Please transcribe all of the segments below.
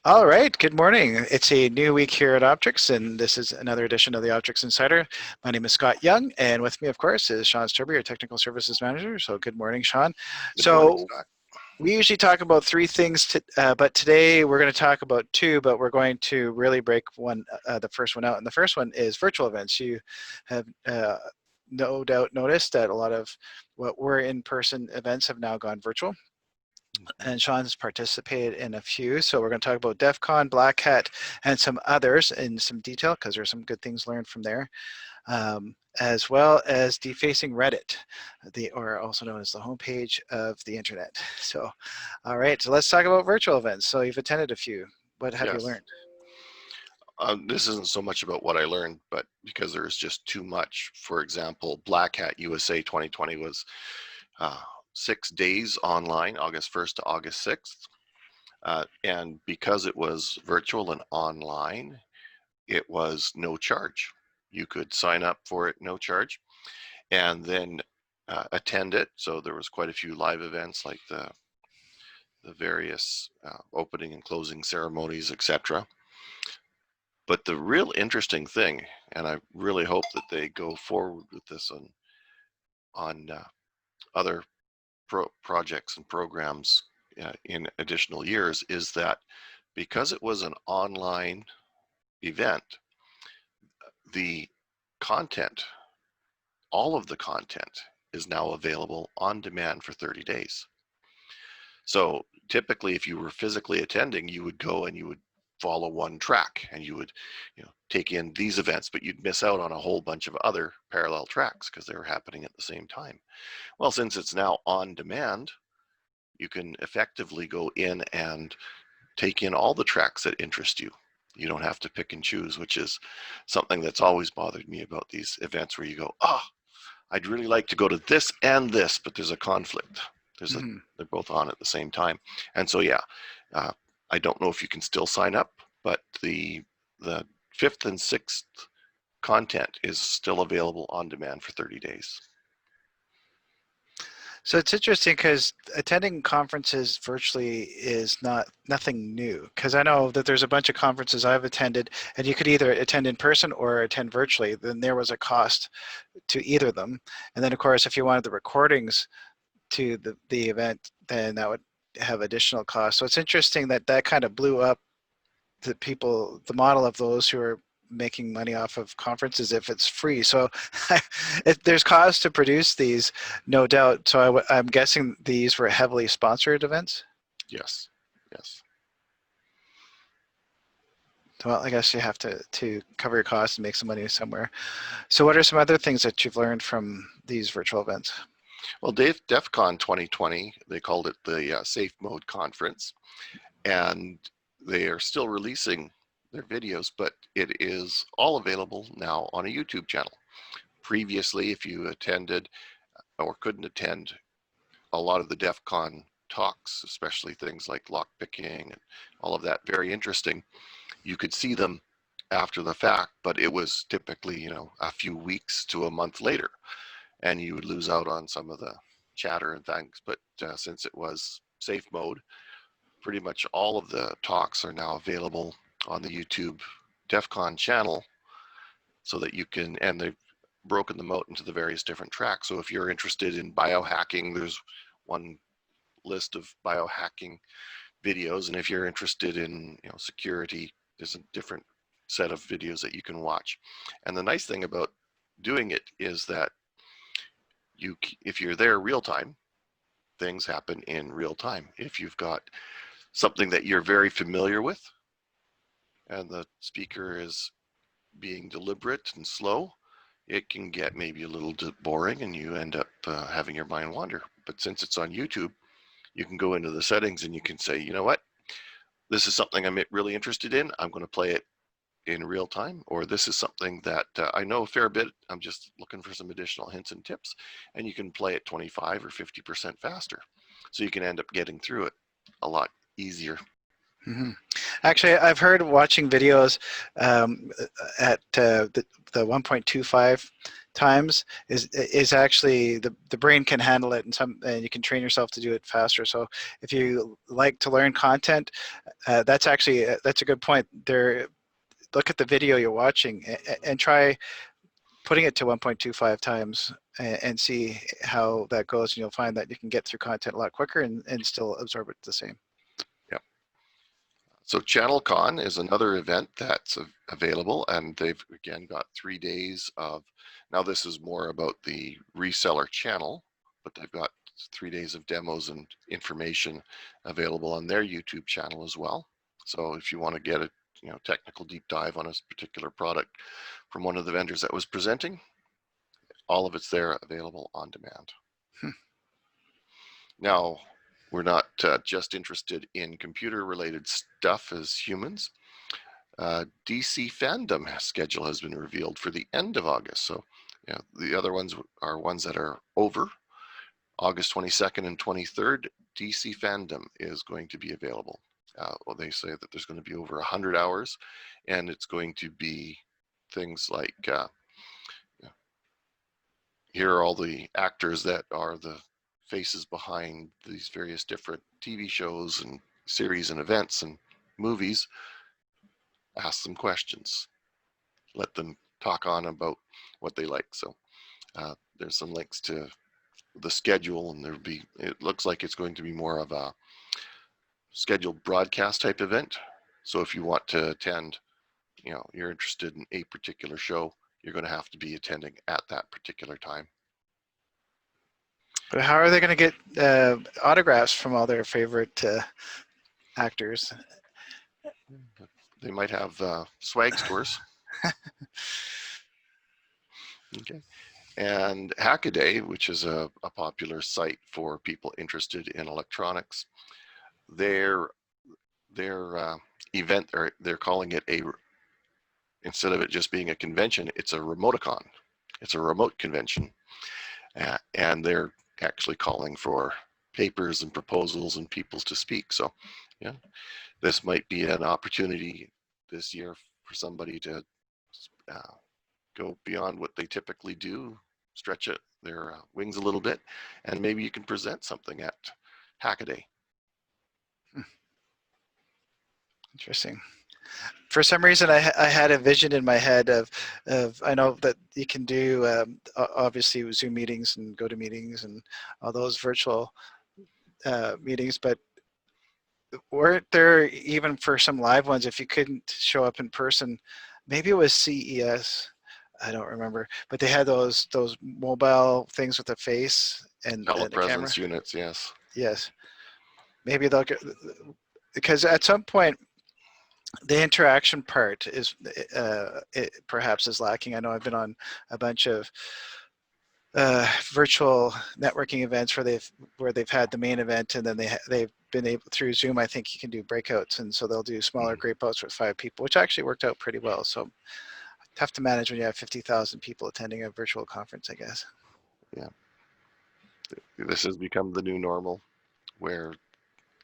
All right, good morning. It's a new week here at Optrics, and this is another edition of the Optrics Insider. My name is Scott Young, and with me, of course, is Sean Sturby, your Technical Services Manager. So good morning, Sean. Good morning, So Scott. we usually talk about three things, but today we're going to talk about two, but we're going to really break the first one out. And the first one is virtual events. You have no doubt noticed that a lot of what were in-person events have now gone virtual. Mhm. And Sean's participated in a few. So we're going to talk about DEF CON, Black Hat, and some others in some detail because there's some good things learned from there, as well as defacing Reddit, or also known as the homepage of the internet. So, all right, so let's talk about virtual events. So you've attended a few. What have you Yes. learned? This isn't so much about what I learned, but because there's just too much. For example, Black Hat USA 2020 was uh, 6 days online, August 1st to August 6th. And because it was virtual and online, it was no charge. You could sign up for it, no charge, and then attend it. So there was quite a few live events like the various opening and closing ceremonies, etc. But the real interesting thing, and I really hope that they go forward with this on other projects and programs in additional years, is that because it was an online event, the content, all of the content, is now available on demand for 30 days. So typically, if you were physically attending, you would go and you would follow one track and you would take in these events, but you'd miss out on a whole bunch of other parallel tracks because they were happening at the same time. Well, since it's now on demand, you can effectively go in and take in all the tracks that interest you. You don't have to pick and choose, which is something that's always bothered me about these events where you go, oh, I'd really like to go to this and this, but there's a conflict. Mhm. They're both on at the same time. And so, yeah, uh, I don't know if you can still sign up, but the fifth and sixth content is still available on demand for 30 days. So it's interesting because attending conferences virtually is nothing new. Because I know that there's a bunch of conferences I've attended, and you could either attend in person or attend virtually. Then there was a cost to either of them. And then, of course, if you wanted the recordings to the event, then that would have additional costs. So it's interesting that that kind of blew up the model of those who are making money off of conferences if it's free. So there's cost to produce these, no doubt. So I'm guessing these were heavily sponsored events. Yes, yes. Well, I guess you have to cover your costs and make some money somewhere. So what are some other things that you've learned from these virtual events? Well, DEF CON 2020, they called it the Safe Mode Conference, and they are still releasing their videos, but it is all available now on a YouTube channel. Previously, if you attended or couldn't attend a lot of the DEF CON talks, especially things like lockpicking and all of that, very interesting, you could see them after the fact, but it was typically, a few weeks to a month later, and you would lose out on some of the chatter and things. But since it was safe mode, pretty much all of the talks are now available on the YouTube DEF CON channel so that you can, and they've broken them out into the various different tracks. So if you're interested in biohacking, there's one list of biohacking videos. And if you're interested in security, there's a different set of videos that you can watch. And the nice thing about doing it is that if you're there real time, things happen in real time. If you've got something that you're very familiar with and the speaker is being deliberate and slow, it can get maybe a little boring and you end up having your mind wander. But since it's on YouTube, you can go into the settings and you can say, you know what, this is something I'm really interested in. I'm going to play it in real time, or this is something that I know a fair bit. I'm just looking for some additional hints and tips, and you can play it 25 or 50% faster. So you can end up getting through it a lot easier. Mm-hmm. Actually, I've heard watching videos at the 1.25 times is actually the brain can handle it, and you can train yourself to do it faster. So if you like to learn content, that's actually that's a good point. There, look at the video you're watching and try putting it to 1.25 times and see how that goes, and you'll find that you can get through content a lot quicker and still absorb it the same. Yep. So ChannelCon is another event that's available, and they've again got 3 days of, now this is more about the reseller channel, but they've got 3 days of demos and information available on their YouTube channel as well. So if you want to get a technical deep dive on a particular product from one of the vendors that was presenting, all of it's there available on demand. Now, we're not just interested in computer related stuff as humans. DC fandom schedule has been revealed for the end of August. So the other ones are ones that are over. August 22nd and 23rd, DC fandom is going to be available. Well, they say that there's going to be over 100 hours, and it's going to be things like here are all the actors that are the faces behind these various different TV shows and series and events and movies. Ask them questions, let them talk on about what they like. So there's some links to the schedule, and it looks like it's going to be more of a scheduled broadcast type event. So if you want to attend, you're interested in a particular show, you're going to have to be attending at that particular time. But how are they going to get autographs from all their favorite actors? They might have swag stores. Okay. And Hackaday, which is a popular site for people interested in electronics, their event, or they're calling it instead of it just being a convention, it's a remoticon. It's a remote convention, and they're actually calling for papers and proposals and people to speak. So, yeah, this might be an opportunity this year for somebody to go beyond what they typically do, stretch their wings a little bit, and maybe you can present something at Hackaday. Interesting. For some reason, I had a vision in my head of I know that you can do obviously Zoom meetings and GoToMeetings and all those virtual meetings, but weren't there even for some live ones, if you couldn't show up in person, maybe it was CES, I don't remember, but they had those mobile things with the face and the camera. Telepresence units, yes. Yes, maybe they'll get, because at some point the interaction part is perhaps is lacking. I know I've been on a bunch of virtual networking events where they've had the main event, and then they've been able, through Zoom, I think you can do breakouts, and so they'll do smaller breakouts with 5 people, which actually worked out pretty well. So tough to manage when you have 50,000 people attending a virtual conference, I guess. Yeah, this has become the new normal, where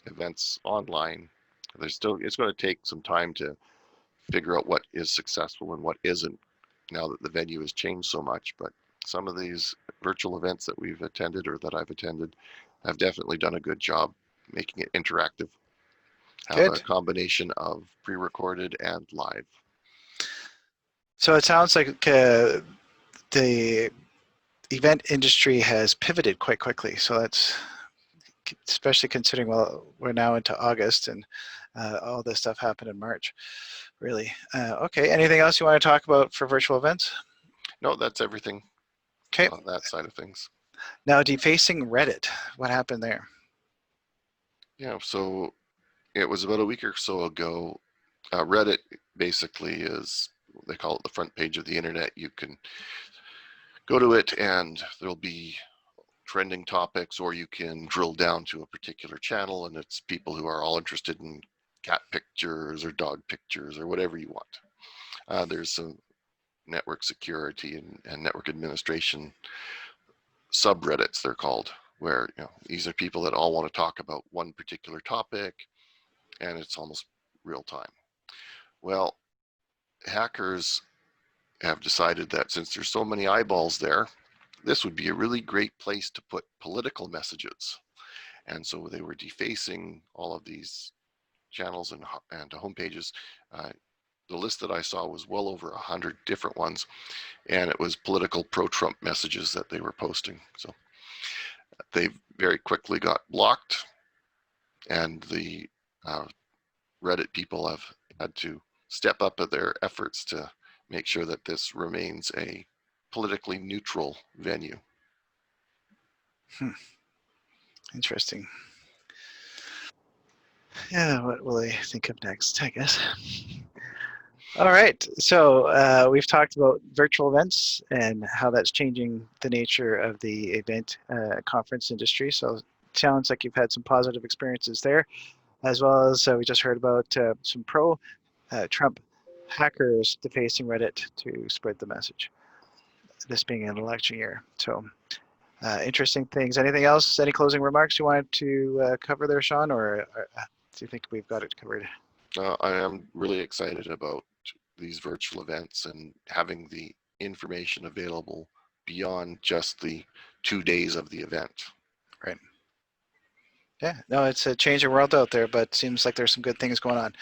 events online, it's going to take some time to figure out what is successful and what isn't, now that the venue has changed so much. But some of these virtual events that we've attended, or that I've attended, have definitely done a good job making it interactive. Have Good. a combination of pre-recorded and live. So it sounds like the event industry has pivoted quite quickly. So that's, especially considering, well, we're now into August, and all this stuff happened in March, really. Okay, anything else you want to talk about for virtual events? No, that's everything. Okay. On that side of things. Now, defacing Reddit, what happened there? Yeah, so it was about a week or so ago. Reddit basically is, they call it the front page of the internet. You can go to it and there'll be trending topics, or you can drill down to a particular channel, and it's people who are all interested in cat pictures or dog pictures or whatever you want. There's some network security and network administration subreddits, they're called, where these are people that all want to talk about one particular topic, and it's almost real time. Well, hackers have decided that since there's so many eyeballs there, this would be a really great place to put political messages. And so they were defacing all of these channels and homepages. The list that I saw was well over 100 different ones, and it was political pro-Trump messages that they were posting. So they very quickly got blocked, and the Reddit people have had to step up their efforts to make sure that this remains a politically neutral venue. Interesting. Yeah, what will they think of next, I guess. All right, so we've talked about virtual events and how that's changing the nature of the event conference industry. So it sounds like you've had some positive experiences there, as well as we just heard about some pro-Trump hackers defacing Reddit to spread the message, this being an election year. So interesting things. Anything else, any closing remarks you wanted to cover there, Sean, or do you think we've got it covered? I am really excited about these virtual events and having the information available beyond just the 2 days of the event. Right. Yeah, no, it's a changing world out there, but seems like there's some good things going on.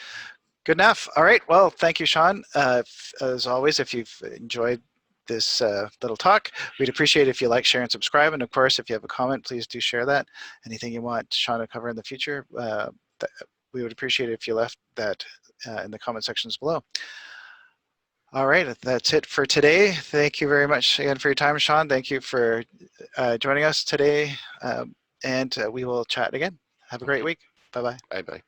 Good enough. All right. Well, thank you, Sean. As always, if you've enjoyed this little talk, we'd appreciate it if you like, share, and subscribe. And of course, if you have a comment, please do share that. Anything you want Sean to cover in the future, we would appreciate it if you left that in the comment sections below. All right, that's it for today. Thank you very much again for your time, Sean. Thank you for joining us today, and we will chat again. Have a great week. Bye-bye. Bye-bye.